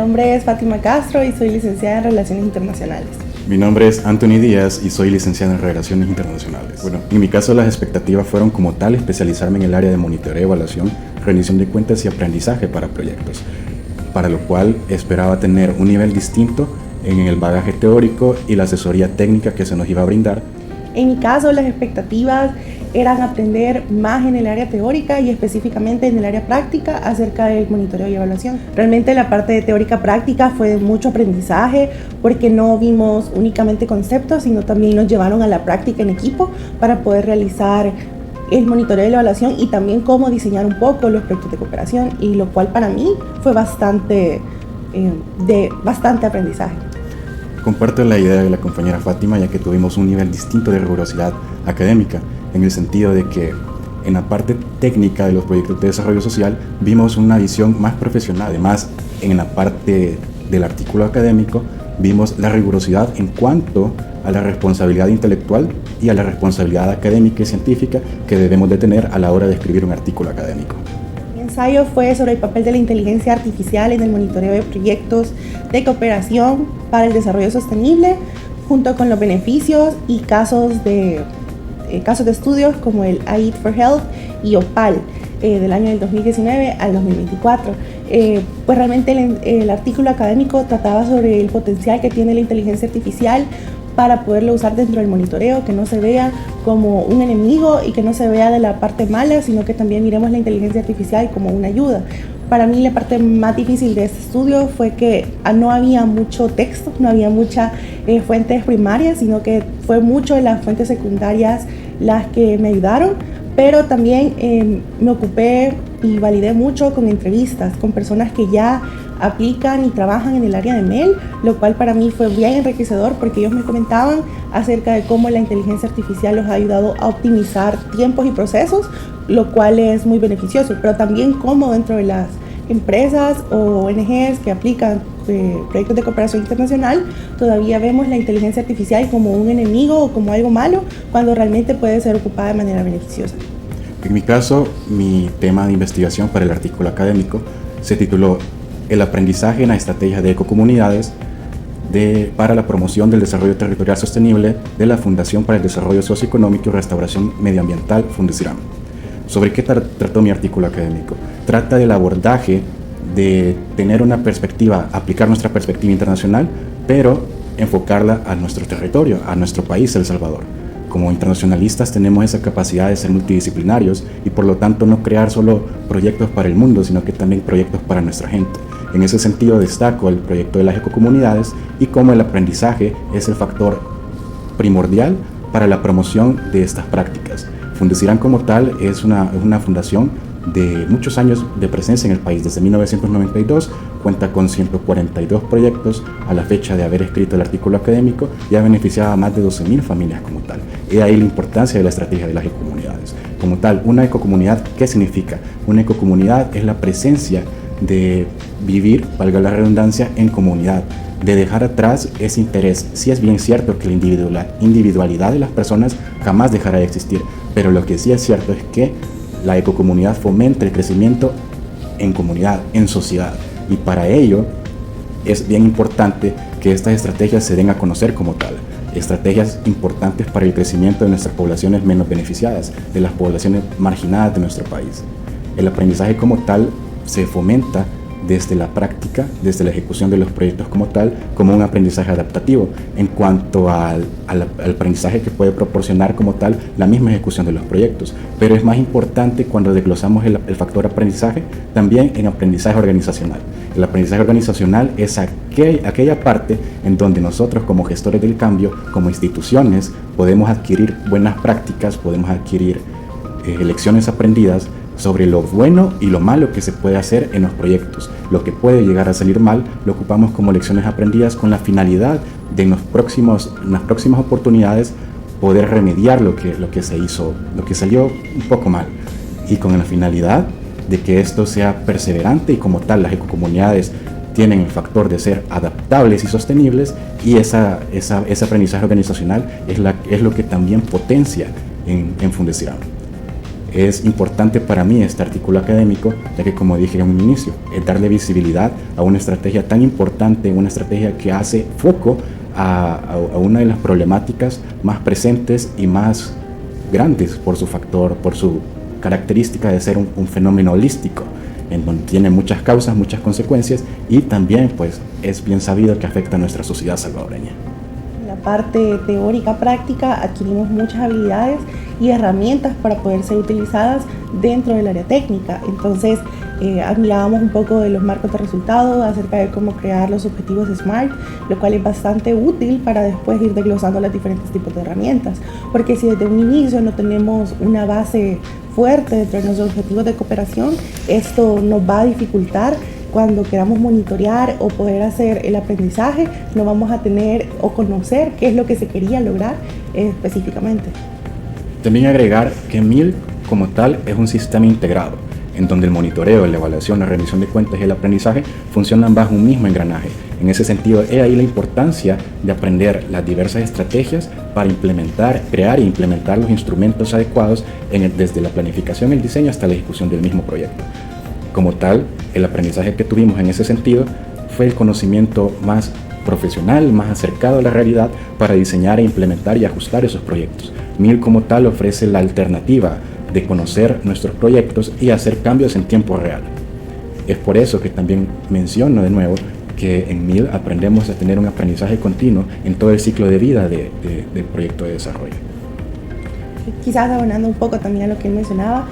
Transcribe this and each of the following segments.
nombre es Fátima Castro y soy licenciada en Relaciones Internacionales. Mi nombre es Anthony Díaz y soy licenciado en Relaciones Internacionales. Bueno, en mi caso las expectativas fueron como tal especializarme en el área de monitoreo, evaluación, rendición de cuentas y aprendizaje para proyectos, para lo cual esperaba tener un nivel distinto en el bagaje teórico y la asesoría técnica que se nos iba a brindar. En mi caso, las expectativas eran aprender más en el área teórica y específicamente en el área práctica acerca del monitoreo y evaluación. Realmente la parte de teórica práctica fue de mucho aprendizaje porque no vimos únicamente conceptos, sino también nos llevaron a la práctica en equipo para poder realizar el monitoreo y la evaluación y también cómo diseñar un poco los proyectos de cooperación, y lo cual para mí fue bastante aprendizaje. Comparto la idea de la compañera Fátima, ya que tuvimos un nivel distinto de rigurosidad académica, en el sentido de que en la parte técnica de los proyectos de desarrollo social vimos una visión más profesional. Además, en la parte del artículo académico vimos la rigurosidad en cuanto a la responsabilidad intelectual y a la responsabilidad académica y científica que debemos de tener a la hora de escribir un artículo académico. Mi ensayo fue sobre el papel de la inteligencia artificial en el monitoreo de proyectos de cooperación para el desarrollo sostenible, junto con los beneficios y casos de estudios como el AID for Health y OPAL del año del 2019 al 2024. Pues realmente el artículo académico trataba sobre el potencial que tiene la inteligencia artificial para poderlo usar dentro del monitoreo, que no se vea como un enemigo y que no se vea de la parte mala, sino que también miremos la inteligencia artificial como una ayuda. Para mí la parte más difícil de este estudio fue que no había mucho texto, no había muchas fuentes primarias, sino que fue mucho de las fuentes secundarias las que me ayudaron, pero también me ocupé y validé mucho con entrevistas con personas que ya aplican y trabajan en el área de MEL, lo cual para mí fue bien enriquecedor porque ellos me comentaban acerca de cómo la inteligencia artificial los ha ayudado a optimizar tiempos y procesos, lo cual es muy beneficioso, pero también cómo dentro de las empresas o ONGs que aplican proyectos de cooperación internacional todavía vemos la inteligencia artificial como un enemigo o como algo malo, cuando realmente puede ser ocupada de manera beneficiosa. En mi caso, mi tema de investigación para el artículo académico se tituló El aprendizaje en la estrategia de ecocomunidades para la promoción del desarrollo territorial sostenible de la Fundación para el Desarrollo Socioeconómico y Restauración Medioambiental, Fundeciram. ¿Sobre qué trató mi artículo académico? Trata del abordaje de tener una perspectiva, aplicar nuestra perspectiva internacional, pero enfocarla a nuestro territorio, a nuestro país, El Salvador. Como internacionalistas tenemos esa capacidad de ser multidisciplinarios y por lo tanto no crear solo proyectos para el mundo, sino que también proyectos para nuestra gente. En ese sentido destaco el proyecto de las ecocomunidades y cómo el aprendizaje es el factor primordial para la promoción de estas prácticas. Fundeciram como tal es una fundación de muchos años de presencia en el país. Desde 1992 cuenta con 142 proyectos a la fecha de haber escrito el artículo académico y ha beneficiado a más de 12.000 familias como tal. He ahí la importancia de la estrategia de las ecocomunidades. Como tal, una ecocomunidad, ¿qué significa? Una ecocomunidad es la presencia de vivir, valga la redundancia, en comunidad, de dejar atrás ese interés. Sí es bien cierto que la individualidad de las personas jamás dejará de existir, pero lo que sí es cierto es que la ecocomunidad fomenta el crecimiento en comunidad, en sociedad, y para ello es bien importante que estas estrategias se den a conocer como tal. Estrategias importantes para el crecimiento de nuestras poblaciones menos beneficiadas, de las poblaciones marginadas de nuestro país. El aprendizaje como tal se fomenta desde la práctica, desde la ejecución de los proyectos como tal, como un aprendizaje adaptativo en cuanto al aprendizaje que puede proporcionar como tal la misma ejecución de los proyectos. Pero es más importante cuando desglosamos el factor aprendizaje, también en aprendizaje organizacional. El aprendizaje organizacional es aquella parte en donde nosotros como gestores del cambio, como instituciones, podemos adquirir buenas prácticas, podemos adquirir lecciones aprendidas sobre lo bueno y lo malo que se puede hacer en los proyectos. Lo que puede llegar a salir mal lo ocupamos como lecciones aprendidas con la finalidad de en las próximas oportunidades poder remediar lo que se hizo, lo que salió un poco mal, y con la finalidad de que esto sea perseverante, y como tal las ecocomunidades tienen el factor de ser adaptables y sostenibles, y ese aprendizaje organizacional es lo que también potencia en Fundeciram. Es importante para mí este artículo académico, ya que, como dije en un inicio, es darle visibilidad a una estrategia tan importante, una estrategia que hace foco a una de las problemáticas más presentes y más grandes por su factor, por su característica de ser un fenómeno holístico, en donde tiene muchas causas, muchas consecuencias, y también pues es bien sabido que afecta a nuestra sociedad salvadoreña. La parte teórica práctica adquirimos muchas habilidades y herramientas para poder ser utilizadas dentro del área técnica. Entonces admirábamos un poco de los marcos de resultados, acerca de cómo crear los objetivos SMART, lo cual es bastante útil para después ir desglosando los diferentes tipos de herramientas, porque si desde un inicio no tenemos una base fuerte dentro de nuestros objetivos de cooperación, esto nos va a dificultar cuando queramos monitorear o poder hacer el aprendizaje. No vamos a tener o conocer qué es lo que se quería lograr específicamente. También agregar que MIL como tal es un sistema integrado, en donde el monitoreo, la evaluación, la rendición de cuentas y el aprendizaje funcionan bajo un mismo engranaje. En ese sentido, es ahí la importancia de aprender las diversas estrategias para implementar, crear e implementar los instrumentos adecuados desde la planificación, el diseño hasta la ejecución del mismo proyecto. Como tal, el aprendizaje que tuvimos en ese sentido fue el conocimiento más profesional, más acercado a la realidad para diseñar e implementar y ajustar esos proyectos. MIL como tal ofrece la alternativa de conocer nuestros proyectos y hacer cambios en tiempo real. Es por eso que también menciono de nuevo que en MIL aprendemos a tener un aprendizaje continuo en todo el ciclo de vida del proyecto de desarrollo. Quizás abonando un poco también a lo que él mencionaba,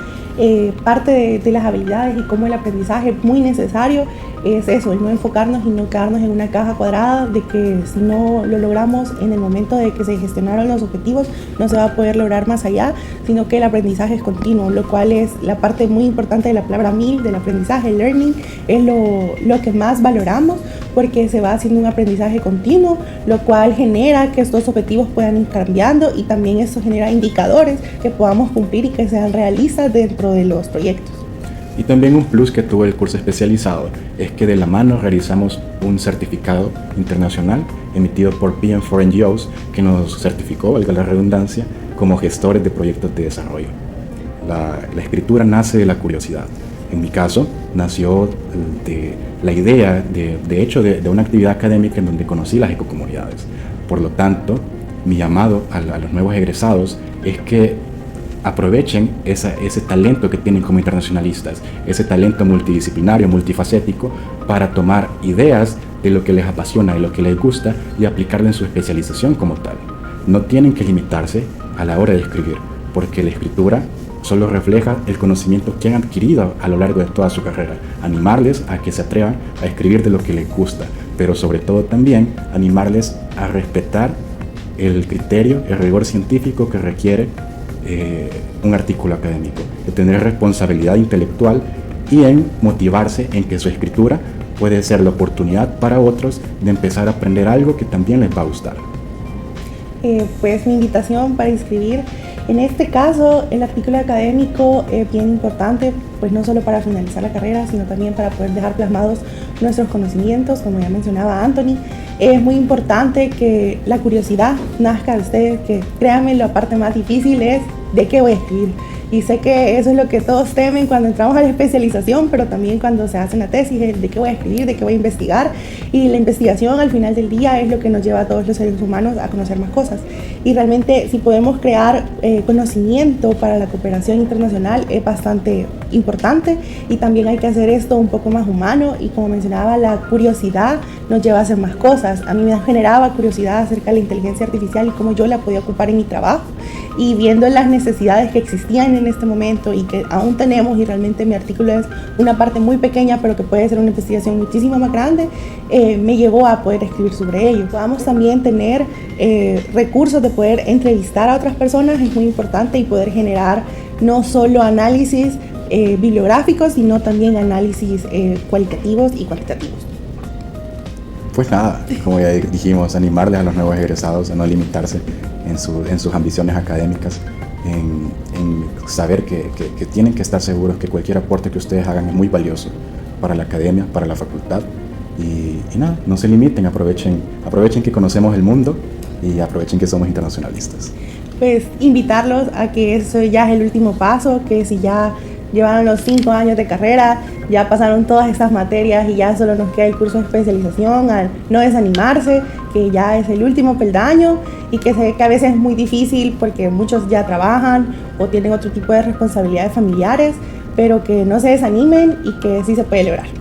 parte de las habilidades y cómo el aprendizaje es muy necesario es eso, el no enfocarnos y no quedarnos en una caja cuadrada de que si no lo logramos en el momento de que se gestionaron los objetivos no se va a poder lograr más allá, sino que el aprendizaje es continuo, lo cual es la parte muy importante de la palabra MIL, del aprendizaje. El learning es lo que más valoramos porque se va haciendo un aprendizaje continuo, lo cual genera que estos objetivos puedan ir cambiando y también esto genera indicadores que podamos cumplir y que sean realistas dentro de los proyectos. Y también un plus que tuvo el curso especializado es que de la mano realizamos un certificado internacional emitido por PM4NGOs que nos certificó, valga la redundancia, como gestores de proyectos de desarrollo. La escritura nace de la curiosidad. En mi caso, nació de la idea, de hecho, de una actividad académica en donde conocí las ecocomunidades. Por lo tanto, mi llamado a los nuevos egresados es que aprovechen ese talento que tienen como internacionalistas, ese talento multidisciplinario, multifacético, para tomar ideas de lo que les apasiona, de lo que les gusta y aplicarlo en su especialización como tal. No tienen que limitarse a la hora de escribir, porque la escritura solo refleja el conocimiento que han adquirido a lo largo de toda su carrera. Animarles a que se atrevan a escribir de lo que les gusta, pero sobre todo también animarles a respetar el criterio, el rigor científico que requiere un artículo académico, de tener responsabilidad intelectual y en motivarse en que su escritura puede ser la oportunidad para otros de empezar a aprender algo que también les va a gustar. Pues mi invitación para inscribir, en este caso el artículo académico es bien importante, pues no solo para finalizar la carrera, sino también para poder dejar plasmados nuestros conocimientos, como ya mencionaba Anthony. Es muy importante que la curiosidad nazca de ustedes, que créanme, la parte más difícil es de qué voy a escribir. Y sé que eso es lo que todos temen cuando entramos a la especialización, pero también cuando se hace una tesis, de qué voy a escribir, de qué voy a investigar. Y la investigación al final del día es lo que nos lleva a todos los seres humanos a conocer más cosas. Y realmente si podemos crear conocimiento para la cooperación internacional es bastante importante, y también hay que hacer esto un poco más humano, y como mencionaba, la curiosidad nos lleva a hacer más cosas. A mí me generaba curiosidad acerca de la inteligencia artificial y cómo yo la podía ocupar en mi trabajo, y viendo las necesidades que existían en este momento y que aún tenemos, y realmente mi artículo es una parte muy pequeña pero que puede ser una investigación muchísimo más grande, me llevó a poder escribir sobre ello. Podamos también tener recursos de poder entrevistar a otras personas, es muy importante, y poder generar no solo análisis bibliográficos, sino también análisis cualitativos y cuantitativos. Pues nada, como ya dijimos, animarles a los nuevos egresados a no limitarse en sus ambiciones académicas, en saber que tienen que estar seguros que cualquier aporte que ustedes hagan es muy valioso para la academia, para la facultad, y nada, no se limiten, aprovechen que conocemos el mundo y aprovechen que somos internacionalistas. pues invitarlos a que eso ya es el último paso, que si ya llevaron los 5 años de carrera, ya pasaron todas estas materias y ya solo nos queda el curso de especialización, al no desanimarse, que ya es el último peldaño y que sé que a veces es muy difícil porque muchos ya trabajan o tienen otro tipo de responsabilidades familiares, pero que no se desanimen y que sí se puede lograr.